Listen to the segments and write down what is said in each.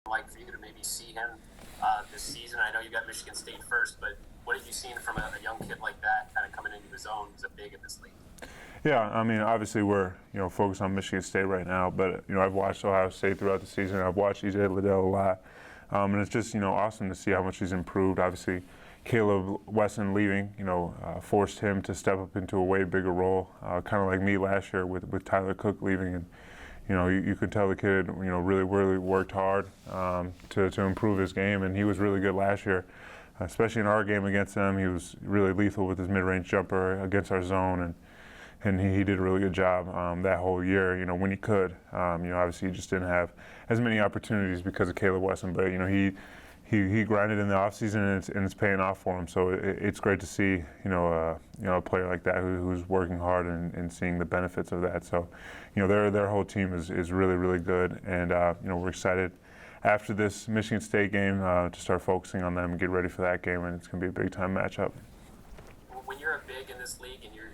like for you to maybe see him this season? I know you got Michigan State first, but what have you seen from a young kid like that kind of coming into his own? He's a big in this league. Yeah, I mean, obviously we're focused on Michigan State right now, but I've watched Ohio State throughout the season. I've watched EJ Liddell a lot, and it's just awesome to see how much he's improved. Obviously, Caleb Wesson leaving, forced him to step up into a way bigger role, kind of like me last year with Tyler Cook leaving, and you could tell the kid really worked hard to improve his game, and he was really good last year. Especially in our game against them, he was really lethal with his mid-range jumper against our zone, and he did a really good job that whole year, when he could. Obviously he just didn't have as many opportunities because of Caleb Wesson, but he grinded in the offseason, and it's paying off for him. So it's great to see a player like that who's working hard and seeing the benefits of that. So their whole team is really good, and we're excited after this Michigan State game to start focusing on them and get ready for that game, and it's going to be a big time matchup. When you're a big in this league and you're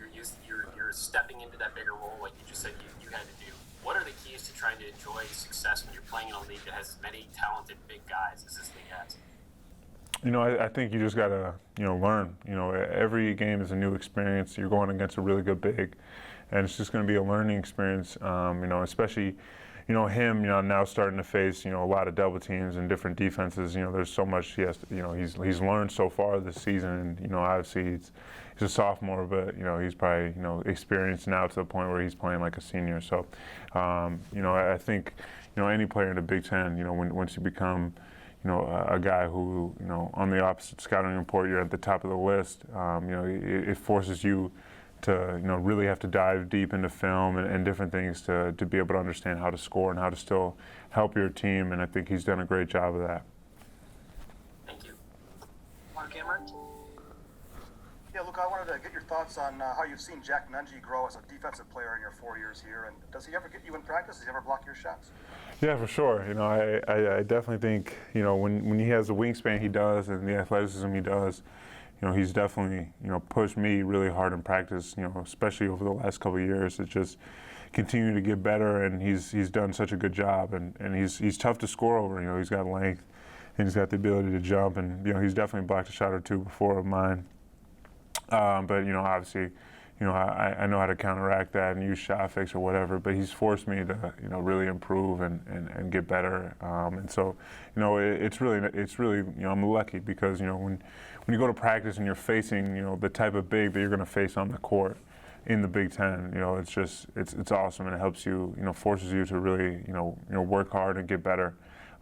stepping into that bigger role, like you just said you had to do, what are the keys to trying to enjoy success when you're playing in a league that has as many talented big guys as this league has? I think you just got to learn. Every game is a new experience. You're going against a really good big, and it's just going to be a learning experience. Especially him, now starting to face, a lot of double teams and different defenses. There's so much he has to, he's learned so far this season, and, obviously he's a sophomore, but, he's probably, experienced now to the point where he's playing like a senior. So, I think, any player in the Big Ten, once you become, a guy who, on the opposite scouting report, you're at the top of the list, it forces you to really have to dive deep into film and different things to be able to understand how to score and how to still help your team, and I think he's done a great job of that. Thank you. Mark Emmert? Yeah, Luka, I wanted to get your thoughts on how you've seen Jack Nunge grow as a defensive player in your 4 years here, and does he ever get you in practice? Does he ever block your shots? Yeah, for sure. I definitely think when he has the wingspan he does and the athleticism he does, he's definitely, pushed me really hard in practice, especially over the last couple of years. It's just continuing to get better, and he's done such a good job, and he's tough to score over. He's got length, and he's got the ability to jump, and, he's definitely blocked a shot or two before of mine. But, obviously, I know how to counteract that and use shot fakes or whatever, but he's forced me to, really improve and get better. And so, it's really, I'm lucky because, when you go to practice and you're facing, the type of big that you're going to face on the court in the Big Ten, it's awesome, and it helps you, forces you to really, work hard and get better.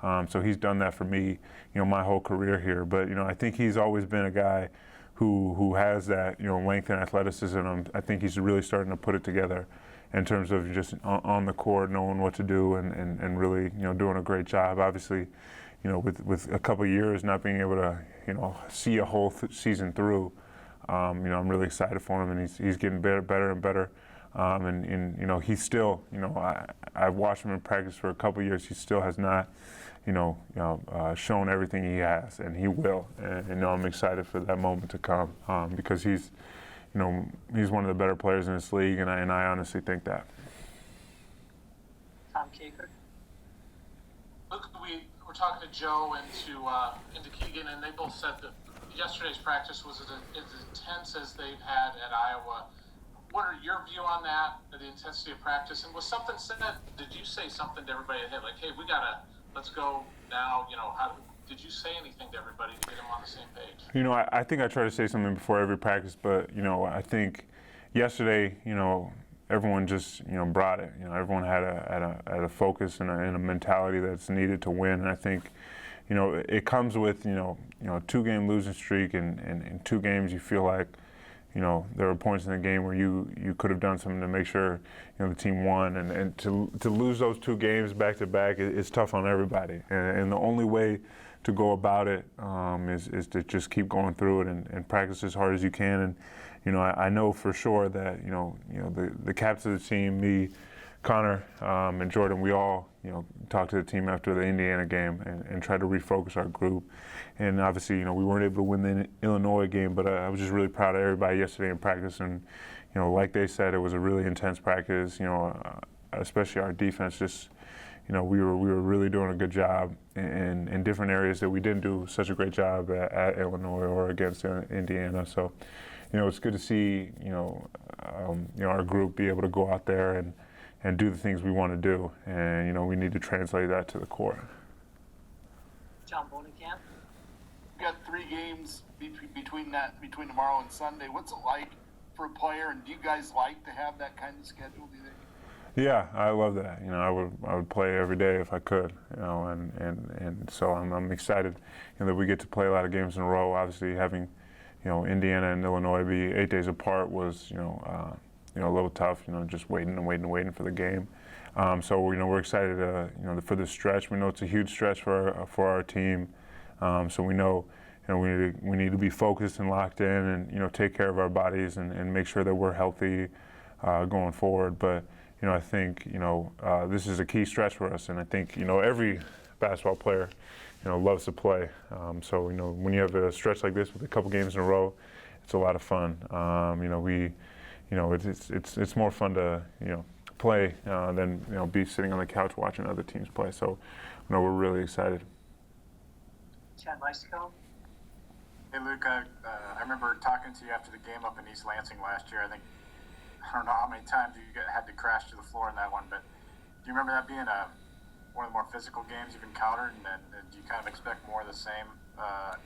So he's done that for me, my whole career here. But, I think he's always been a guy who has that length and athleticism. I think he's really starting to put it together in terms of just on the court, knowing what to do and really doing a great job. Obviously, with a couple of years not being able to see a whole season through, I'm really excited for him, and he's getting better and better. And he's still, I've watched him in practice for a couple of years. He still has not, shown everything he has, and he will. And I'm excited for that moment to come because he's one of the better players in this league, and I honestly think that. Tom Kaker? Look, we were talking to Joe and to Keegan, and they both said that yesterday's practice was as intense as they've had at Iowa. What are your view on that, the intensity of practice? And was something said? Did you say something to everybody ahead, like, hey, let's go now? Did you say anything to everybody to get them on the same page? I think I try to say something before every practice, but I think yesterday, everyone just brought it. Everyone had a focus and a mentality that's needed to win, and I think it comes with 2-game losing streak, and in 2 games you feel like there were points in the game where you could have done something to make sure the team won, and to lose those 2 games back to back is tough on everybody, and the only way to go about it is to just keep going through it and practice as hard as you can. And I know for sure that the captains of the team, me, Connor, and Jordan, we all talked to the team after the Indiana game and tried to refocus our group. And obviously, we weren't able to win the Illinois game, but I was just really proud of everybody yesterday in practice. And like they said, it was a really intense practice. Especially our defense just we were really doing a good job in different areas that we didn't do such a great job at Illinois or against Indiana. So, it's good to see, our group be able to go out there and do the things we want to do. And, we need to translate that to the court. John Bonenkamp. We've got 3 games between tomorrow and Sunday. What's it like for a player, and do you guys like to have that kind of schedule, do you think? Yeah, I love that. I would play every day if I could. And so I'm excited, that we get to play a lot of games in a row. Obviously, having, Indiana and Illinois be 8 days apart was, a little tough. Just waiting for the game. So we're excited, for this stretch. We know it's a huge stretch for our team. So we know, we need to be focused and locked in, and take care of our bodies and make sure that we're healthy going forward. But I think this is a key stretch for us, and I think every basketball player loves to play. So when you have a stretch like this with a couple games in a row, it's a lot of fun. It's more fun to play than be sitting on the couch watching other teams play. So we're really excited. Chad Leistikow. Hey, Luka, I remember talking to you after the game up in East Lansing last year. I don't know how many times you had to crash to the floor in that one, but do you remember that being one of the more physical games you've encountered, and do you kind of expect more of the same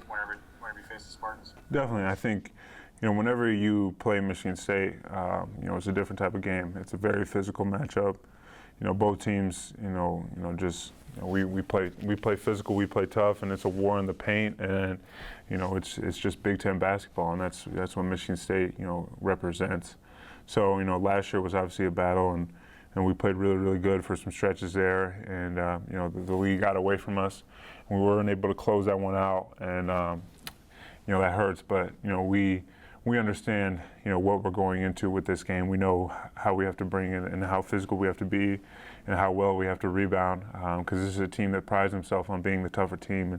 whenever you face the Spartans? Definitely. I think, whenever you play Michigan State, it's a different type of game. It's a very physical matchup. Both teams, we play physical, we play tough, and it's a war in the paint, and it's just Big Ten basketball, and that's what Michigan State represents. So last year was obviously a battle, and we played really, really good for some stretches there, and the league got away from us. We weren't able to close that one out, and that hurts. But we understand what we're going into with this game. We know how we have to bring it and how physical we have to be and how well we have to rebound, because this is a team that prides themselves on being the tougher team,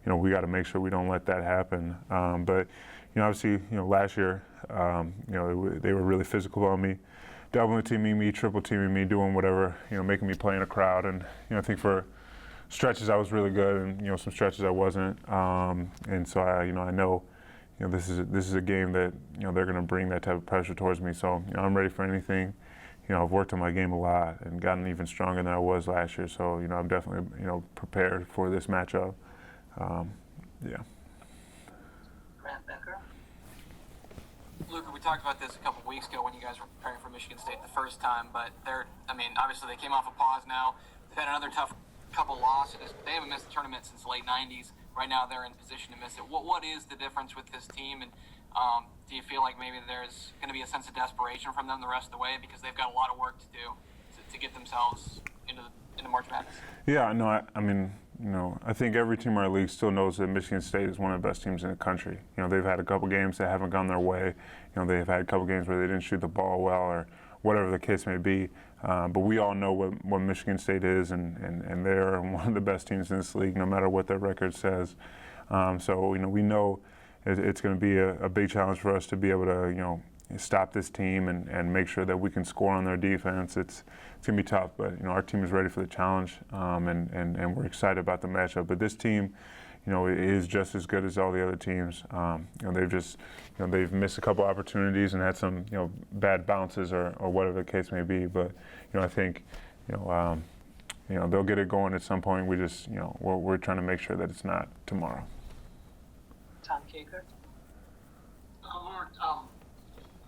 and we got to make sure we don't let that happen. But obviously last year they were really physical on me, double teaming me, triple teaming me, doing whatever, making me play in a crowd. And I think for stretches I was really good, and some stretches I wasn't. And so I know this is a game that they're going to bring that type of pressure towards me. So I'm ready for anything. I've worked on my game a lot and gotten even stronger than I was last year. So I'm definitely prepared for this matchup. Yeah. Grant Becker. Luka, we talked about this a couple weeks ago when you guys were preparing for Michigan State the first time, but obviously they came off a pause now. They've had another tough couple losses. They haven't missed the tournament since the late 90s. Right now they're in position to miss it. What is the difference with this team, and do you feel like maybe there's going to be a sense of desperation from them the rest of the way because they've got a lot of work to do to get themselves into March Madness? Yeah, no, I think every team in our league still knows that Michigan State is one of the best teams in the country. They've had a couple games that haven't gone their way. They've had a couple games where they didn't shoot the ball well or whatever the case may be. But we all know what Michigan State is, and they're one of the best teams in this league, no matter what their record says. So we know it's going to be a big challenge for us to be able to stop this team and make sure that we can score on their defense. It's going to be tough, but our team is ready for the challenge, and we're excited about the matchup. But this team, is just as good as all the other teams. They've just, they've missed a couple opportunities and had some, bad bounces or whatever the case may be. But, I think, they'll get it going at some point. We just, we're trying to make sure that it's not tomorrow. Tom Kaker.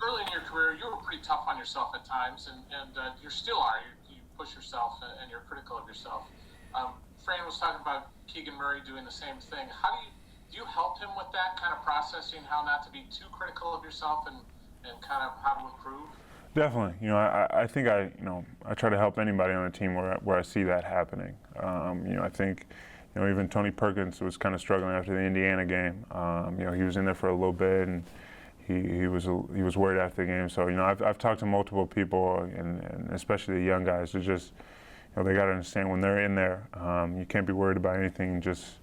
Early in your career, you were pretty tough on yourself at times, and you still are. You push yourself, and you're critical of yourself. Fran was talking about Keegan Murray doing the same thing. How do you help him with that kind of processing, how not to be too critical of yourself and kind of how to improve? Definitely. I think I try to help anybody on the team where I see that happening. I think, even Tony Perkins was kind of struggling after the Indiana game. He was in there for a little bit, and he was worried after the game. So I've talked to multiple people, and especially the young guys, who just they got to understand when they're in there, you can't be worried about anything, just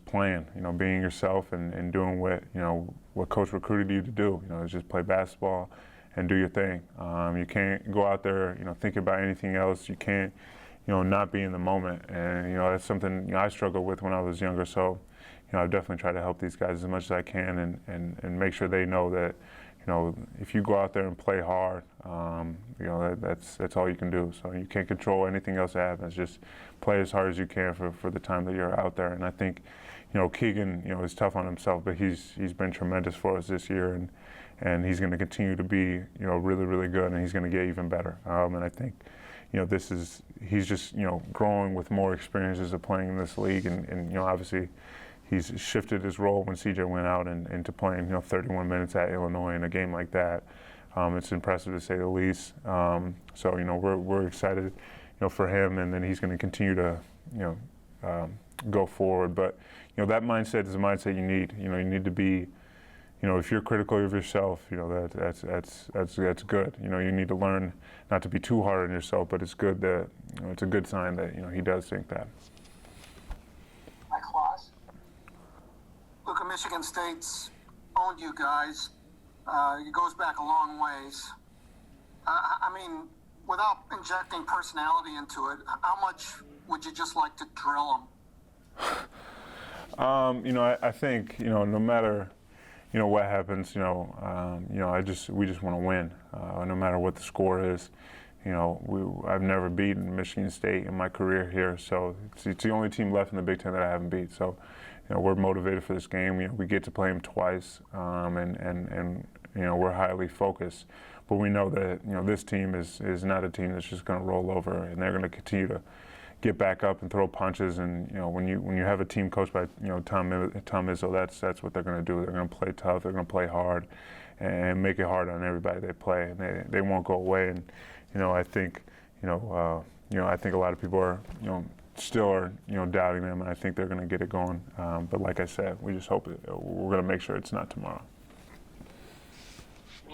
playing. Being yourself and doing what coach recruited you to do. Just play basketball and do your thing. You can't go out there, thinking about anything else. You can't, not be in the moment. And that's something I struggled with when I was younger. So I've definitely tried to help these guys as much as I can, and make sure they know that if you go out there and play hard, that's all you can do. So you can't control anything else that happens. Just play as hard as you can for the time that you're out there. And I think Keegan is tough on himself, but he's been tremendous for us this year, and he's going to continue to be really, really good, and he's going to get even better. And I think he's just growing with more experiences of playing in this league, and obviously he's shifted his role when CJ went out and into playing 31 minutes at Illinois in a game like that. It's impressive to say the least. So we're excited for him, and then he's going to continue to go forward. But that mindset is a mindset you need. You need to be, if you're critical of yourself, that's good. You need to learn not to be too hard on yourself, but it's good that it's a good sign that he does think that. Mike Claus. Luka, Michigan State's owned you guys. It goes back a long ways. I mean, without injecting personality into it, how much would you just like to drill them? I think no matter what happens, we just want to win. No matter what the score is, I've never beaten Michigan State in my career here, so it's the only team left in the Big Ten that I haven't beat. So, we're motivated for this game. We get to play them twice, and we're highly focused. But we know that this team is not a team that's just going to roll over, and they're going to continue to get back up and throw punches. And when you have a team coached by Tom Izzo, that's what they're going to do. They're going to play tough. They're going to play hard, and make it hard on everybody they play. And they won't go away. And I think I think a lot of people are still are doubting them, and I think they're going to get it going. But like I said, we just hope we're going to make sure it's not tomorrow.